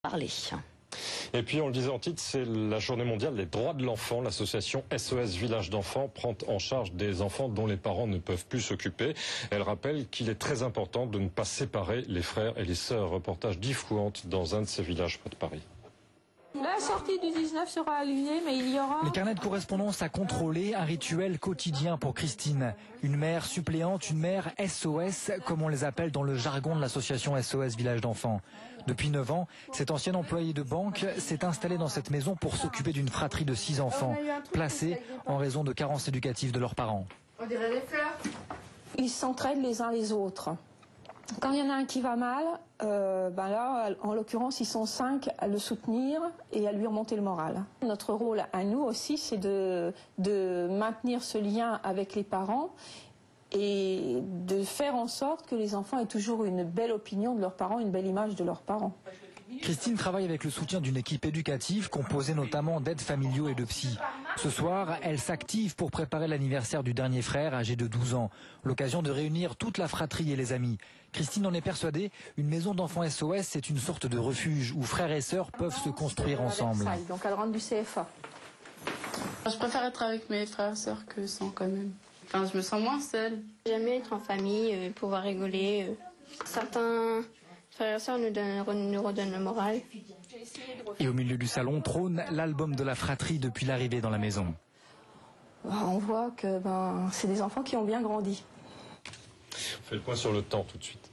Parler. Et puis, on le disait en titre, c'est la journée mondiale des droits de l'enfant. L'association SOS Village d'enfants prend en charge des enfants dont les parents ne peuvent plus s'occuper. Elle rappelle qu'il est très important de ne pas séparer les frères et les sœurs. Reportage d'Yves Fouante dans un de ces villages près de Paris. La sortie du 19 sera annulée, mais il y aura... Les carnets de correspondance à contrôler, un rituel quotidien pour Christine. Une mère suppléante, une mère SOS, comme on les appelle dans le jargon de l'association SOS Village d'enfants. Depuis 9 ans, cette ancienne employée de banque s'est installée dans cette maison pour s'occuper d'une fratrie de 6 enfants, placés en raison de carences éducatives de leurs parents. On dirait des fleurs. Ils s'entraident les uns les autres. Quand il y en a un qui va mal, là, en l'occurrence, ils sont 5 à le soutenir et à lui remonter le moral. Notre rôle à nous aussi, c'est de maintenir ce lien avec les parents et de faire en sorte que les enfants aient toujours une belle opinion de leurs parents, une belle image de leurs parents. Christine travaille avec le soutien d'une équipe éducative composée notamment d'aides familiaux et de psy. Ce soir, elle s'active pour préparer l'anniversaire du dernier frère âgé de 12 ans. L'occasion de réunir toute la fratrie et les amis. Christine en est persuadée, une maison d'enfants SOS, c'est une sorte de refuge où frères et sœurs peuvent se construire ensemble. Donc elle rentre du CFA. Je préfère être avec mes frères et sœurs que sans quand même. Enfin, je me sens moins seule. J'aime bien être en famille, pouvoir rigoler. Certains frères et sœurs nous redonnent le moral. Et au milieu du salon trône l'album de la fratrie depuis l'arrivée dans la maison. On voit que c'est des enfants qui ont bien grandi. On fait le point sur le temps tout de suite.